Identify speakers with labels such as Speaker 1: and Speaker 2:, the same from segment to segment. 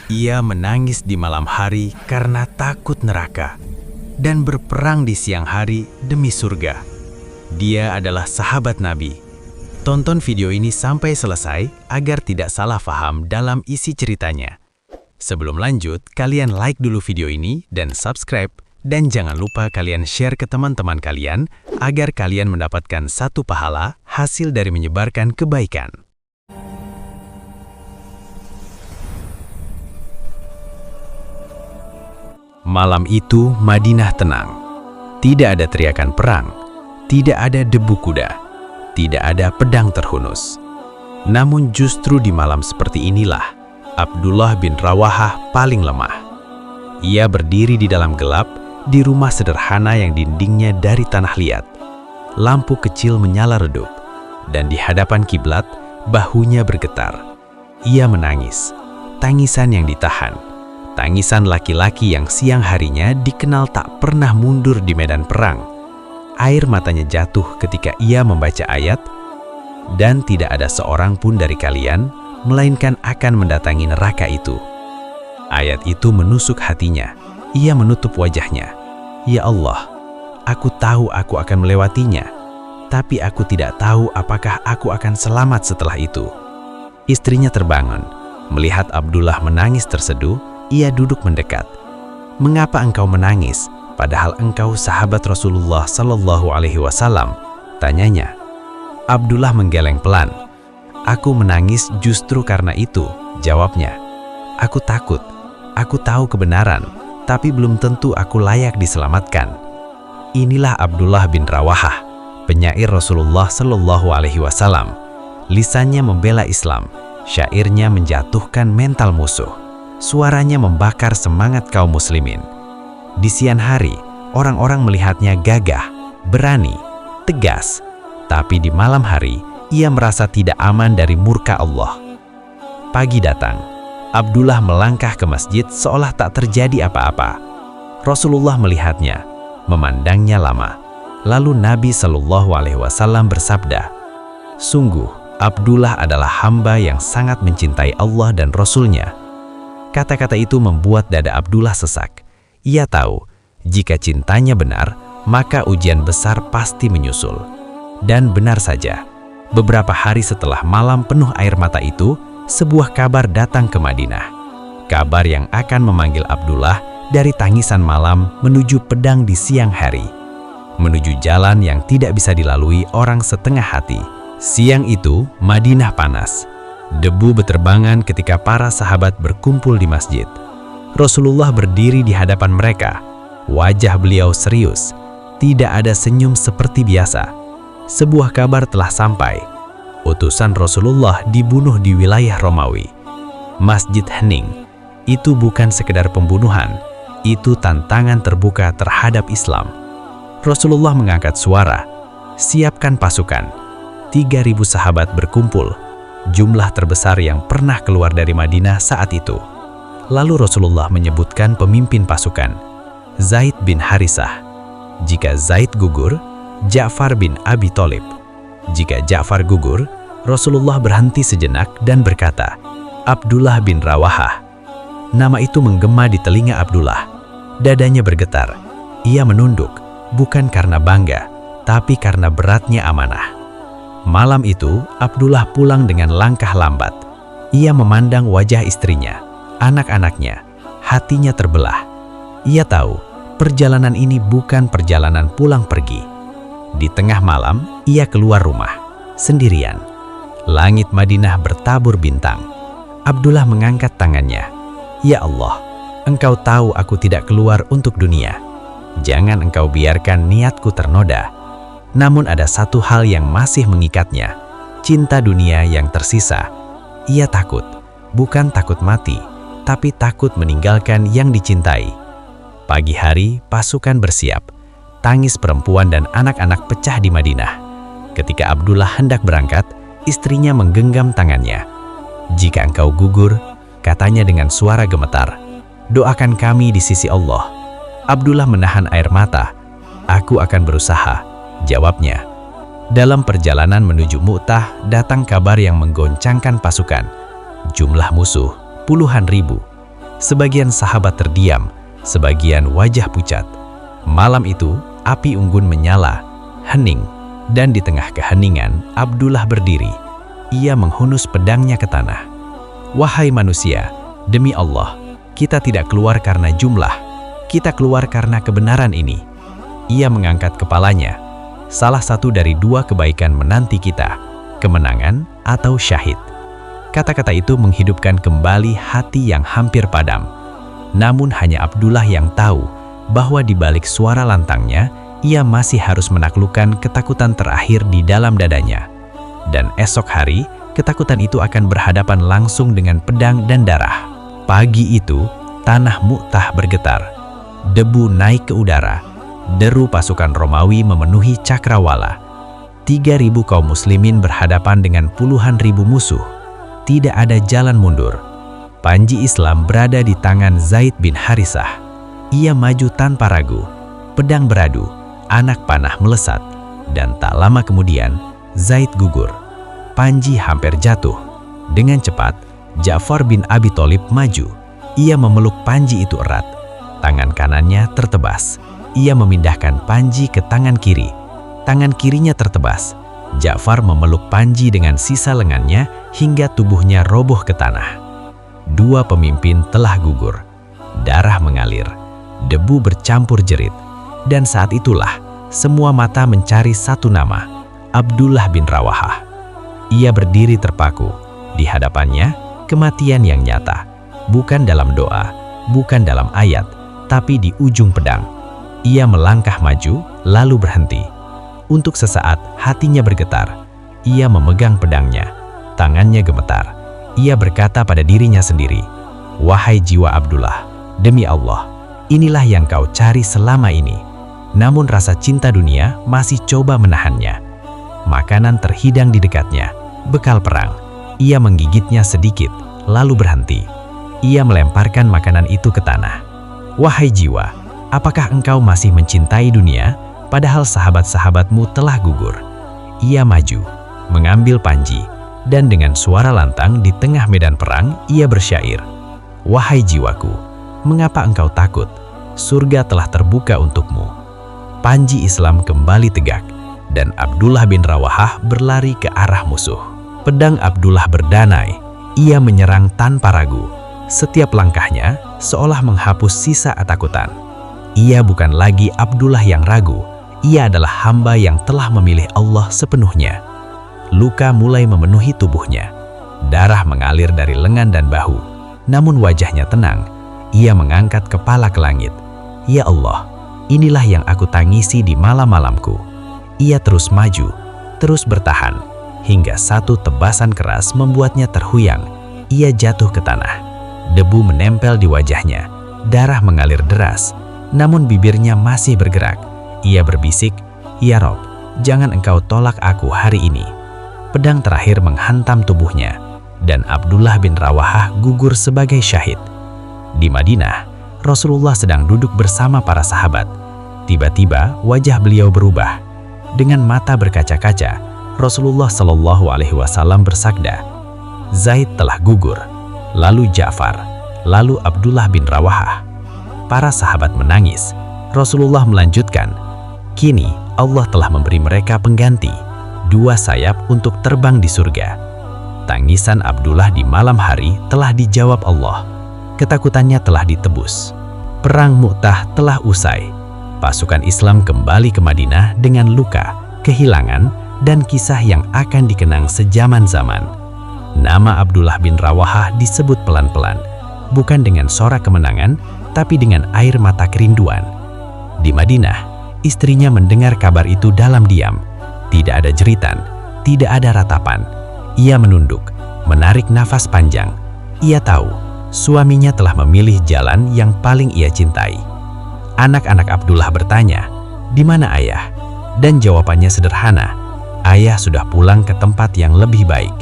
Speaker 1: Ia menangis di malam hari karena takut neraka dan berperang di siang hari demi surga. Dia adalah sahabat Nabi. Tonton video ini sampai selesai agar tidak salah paham dalam isi ceritanya. Sebelum lanjut, kalian like dulu video ini dan subscribe. Dan jangan lupa kalian share ke teman-teman kalian agar kalian mendapatkan satu pahala hasil dari menyebarkan kebaikan. Malam itu Madinah tenang. Tidak ada teriakan perang, tidak ada debu kuda, tidak ada pedang terhunus. Namun justru di malam seperti inilah Abdullah bin Rawahah paling lemah. Ia berdiri di dalam gelap di rumah sederhana yang dindingnya dari tanah liat. Lampu kecil menyala redup, dan di hadapan kiblat bahunya bergetar. Ia menangis, tangisan yang ditahan, tangisan laki-laki yang siang harinya dikenal tak pernah mundur di medan perang. Air matanya jatuh ketika ia membaca ayat, "Dan tidak ada seorang pun dari kalian, melainkan akan mendatangi neraka itu." Ayat itu menusuk hatinya. Ia menutup wajahnya. "Ya Allah, aku tahu aku akan melewatinya, tapi aku tidak tahu apakah aku akan selamat setelah itu." Istrinya terbangun. Melihat Abdullah menangis terseduh, ia duduk mendekat. "Mengapa engkau menangis, padahal engkau sahabat Rasulullah Sallallahu Alaihi Wasallam?" tanyanya. Abdullah menggeleng pelan. "Aku menangis justru karena itu," jawabnya. "Aku takut. Aku tahu kebenaran, tapi belum tentu aku layak diselamatkan." Inilah Abdullah bin Rawahah, penyair Rasulullah Shallallahu Alaihi Wasallam. Lisannya membela Islam, syairnya menjatuhkan mental musuh, suaranya membakar semangat kaum muslimin. Di siang hari, orang-orang melihatnya gagah, berani, tegas, tapi di malam hari, ia merasa tidak aman dari murka Allah. Pagi datang. Abdullah melangkah ke masjid seolah tak terjadi apa-apa. Rasulullah melihatnya, memandangnya lama. Lalu Nabi Shallallahu Alaihi Wasallam bersabda, "Sungguh, Abdullah adalah hamba yang sangat mencintai Allah dan Rasul-Nya." Kata-kata itu membuat dada Abdullah sesak. Ia tahu, jika cintanya benar, maka ujian besar pasti menyusul. Dan benar saja, beberapa hari setelah malam penuh air mata itu, sebuah kabar datang ke Madinah. Kabar yang akan memanggil Abdullah dari tangisan malam menuju pedang di siang hari. Menuju jalan yang tidak bisa dilalui orang setengah hati. Siang itu, Madinah panas. Debu beterbangan ketika para sahabat berkumpul di masjid. Rasulullah berdiri di hadapan mereka. Wajah beliau serius. Tidak ada senyum seperti biasa. Sebuah kabar telah sampai. Utusan Rasulullah dibunuh di wilayah Romawi. Masjid hening. Itu bukan sekedar pembunuhan, itu tantangan terbuka terhadap Islam. Rasulullah mengangkat suara, "Siapkan pasukan." 3.000 sahabat berkumpul, jumlah terbesar yang pernah keluar dari Madinah saat itu. Lalu Rasulullah menyebutkan pemimpin pasukan, Zaid bin Harisah. Jika Zaid gugur, Ja'far bin Abi Thalib. Jika Ja'far gugur, Rasulullah berhenti sejenak dan berkata, "Abdullah bin Rawahah." Nama itu menggema di telinga Abdullah. Dadanya bergetar. Ia menunduk, bukan karena bangga, tapi karena beratnya amanah. Malam itu, Abdullah pulang dengan langkah lambat. Ia memandang wajah istrinya, anak-anaknya, hatinya terbelah. Ia tahu, perjalanan ini bukan perjalanan pulang pergi. Di tengah malam, ia keluar rumah, sendirian. Langit Madinah bertabur bintang. Abdullah mengangkat tangannya. "Ya Allah, Engkau tahu aku tidak keluar untuk dunia. Jangan Engkau biarkan niatku ternoda." Namun ada satu hal yang masih mengikatnya, cinta dunia yang tersisa. Ia takut, bukan takut mati, tapi takut meninggalkan yang dicintai. Pagi hari, pasukan bersiap. Tangis perempuan dan anak-anak pecah di Madinah. Ketika Abdullah hendak berangkat, istrinya menggenggam tangannya. "Jika engkau gugur," katanya dengan suara gemetar, "doakan kami di sisi Allah." Abdullah menahan air mata. "Aku akan berusaha," jawabnya. Dalam perjalanan menuju Mu'tah, datang kabar yang menggoncangkan pasukan. Jumlah musuh puluhan ribu. Sebagian sahabat terdiam, sebagian wajah pucat. Malam itu, api unggun menyala, hening, dan di tengah keheningan, Abdullah berdiri. Ia menghunus pedangnya ke tanah. "Wahai manusia, demi Allah, kita tidak keluar karena jumlah, kita keluar karena kebenaran ini." Ia mengangkat kepalanya. Salah satu dari dua kebaikan menanti kita, kemenangan atau syahid. Kata-kata itu menghidupkan kembali hati yang hampir padam. Namun hanya Abdullah yang tahu bahwa di balik suara lantangnya, ia masih harus menaklukkan ketakutan terakhir di dalam dadanya. Dan esok hari, ketakutan itu akan berhadapan langsung dengan pedang dan darah. Pagi itu, tanah Mu'tah bergetar. Debu naik ke udara. Deru pasukan Romawi memenuhi cakrawala. 3.000 kaum muslimin berhadapan dengan puluhan ribu musuh. Tidak ada jalan mundur. Panji Islam berada di tangan Zaid bin Harisah. Ia maju tanpa ragu. Pedang beradu, anak panah melesat. Dan tak lama kemudian, Zaid gugur. Panji hampir jatuh. Dengan cepat, Ja'far bin Abi Thalib maju. Ia memeluk Panji itu erat. Tangan kanannya tertebas. Ia memindahkan Panji ke tangan kiri. Tangan kirinya tertebas. Ja'far memeluk Panji dengan sisa lengannya hingga tubuhnya roboh ke tanah. Dua pemimpin telah gugur. Darah mengalir. Debu bercampur jerit. Dan saat itulah, semua mata mencari satu nama, Abdullah bin Rawahah. Ia berdiri terpaku. Di hadapannya, kematian yang nyata. Bukan dalam doa, bukan dalam ayat, tapi di ujung pedang. Ia melangkah maju, lalu berhenti. Untuk sesaat, hatinya bergetar. Ia memegang pedangnya. Tangannya gemetar. Ia berkata pada dirinya sendiri, "Wahai jiwa Abdullah, demi Allah, inilah yang kau cari selama ini." Namun rasa cinta dunia masih coba menahannya. Makanan terhidang di dekatnya, bekal perang. Ia menggigitnya sedikit, lalu berhenti. Ia melemparkan makanan itu ke tanah. "Wahai jiwa, apakah engkau masih mencintai dunia, padahal sahabat-sahabatmu telah gugur?" Ia maju, mengambil Panji, dan dengan suara lantang di tengah medan perang, ia bersyair, "Wahai jiwaku, mengapa engkau takut? Surga telah terbuka untukmu." Panji Islam kembali tegak, dan Abdullah bin Rawahah berlari ke arah musuh. Pedang Abdullah berdanai. Ia menyerang tanpa ragu. Setiap langkahnya seolah menghapus sisa ketakutan. Ia bukan lagi Abdullah yang ragu. Ia adalah hamba yang telah memilih Allah sepenuhnya. Luka mulai memenuhi tubuhnya. Darah mengalir dari lengan dan bahu. Namun wajahnya tenang. Ia mengangkat kepala ke langit. "Ya Allah, inilah yang aku tangisi di malam-malamku." Ia terus maju, terus bertahan, hingga satu tebasan keras membuatnya terhuyang. Ia jatuh ke tanah. Debu menempel di wajahnya. Darah mengalir deras, namun bibirnya masih bergerak. Ia berbisik, "Ya Rob, jangan engkau tolak aku hari ini." Pedang terakhir menghantam tubuhnya, dan Abdullah bin Rawahah gugur sebagai syahid. Di Madinah, Rasulullah sedang duduk bersama para sahabat. Tiba-tiba wajah beliau berubah. Dengan mata berkaca-kaca, Rasulullah Shallallahu Alaihi Wasallam bersabda, "Zaid telah gugur." Lalu Ja'far, lalu Abdullah bin Rawahah. Para sahabat menangis. Rasulullah melanjutkan, "Kini Allah telah memberi mereka pengganti, 2 sayap untuk terbang di surga." Tangisan Abdullah di malam hari telah dijawab Allah. Ketakutannya telah ditebus. Perang Mu'tah telah usai. Pasukan Islam kembali ke Madinah dengan luka, kehilangan, dan kisah yang akan dikenang sejaman-zaman. Nama Abdullah bin Rawahah disebut pelan-pelan, bukan dengan sorak kemenangan, tapi dengan air mata kerinduan. Di Madinah, istrinya mendengar kabar itu dalam diam. Tidak ada jeritan, tidak ada ratapan. Ia menunduk, menarik nafas panjang. Ia tahu, suaminya telah memilih jalan yang paling ia cintai. Anak-anak Abdullah bertanya, "Di mana ayah?" Dan jawabannya sederhana, "Ayah sudah pulang ke tempat yang lebih baik."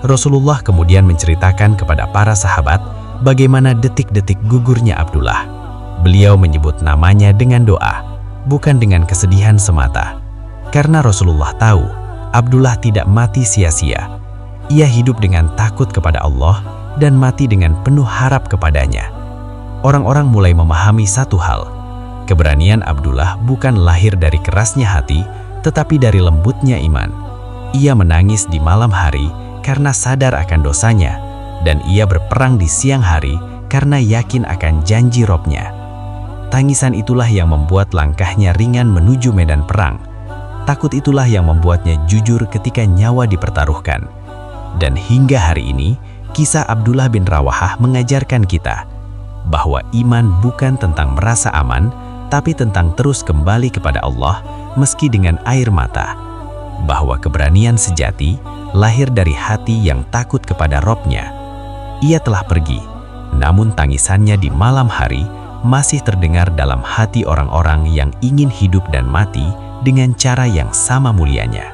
Speaker 1: Rasulullah kemudian menceritakan kepada para sahabat bagaimana detik-detik gugurnya Abdullah. Beliau menyebut namanya dengan doa, bukan dengan kesedihan semata. Karena Rasulullah tahu, Abdullah tidak mati sia-sia. Ia hidup dengan takut kepada Allah dan mati dengan penuh harap kepadanya. orang-orang mulai memahami satu hal. Keberanian Abdullah bukan lahir dari kerasnya hati, tetapi dari lembutnya iman. Ia menangis di malam hari karena sadar akan dosanya, dan ia berperang di siang hari karena yakin akan janji Robnya. Tangisan itulah yang membuat langkahnya ringan menuju medan perang. Takut itulah yang membuatnya jujur ketika nyawa dipertaruhkan. Dan hingga hari ini, kisah Abdullah bin Rawahah mengajarkan kita bahwa iman bukan tentang merasa aman, tapi tentang terus kembali kepada Allah meski dengan air mata. Bahwa keberanian sejati lahir dari hati yang takut kepada Robnya. Ia telah pergi, namun tangisannya di malam hari masih terdengar dalam hati orang-orang yang ingin hidup dan mati dengan cara yang sama mulianya.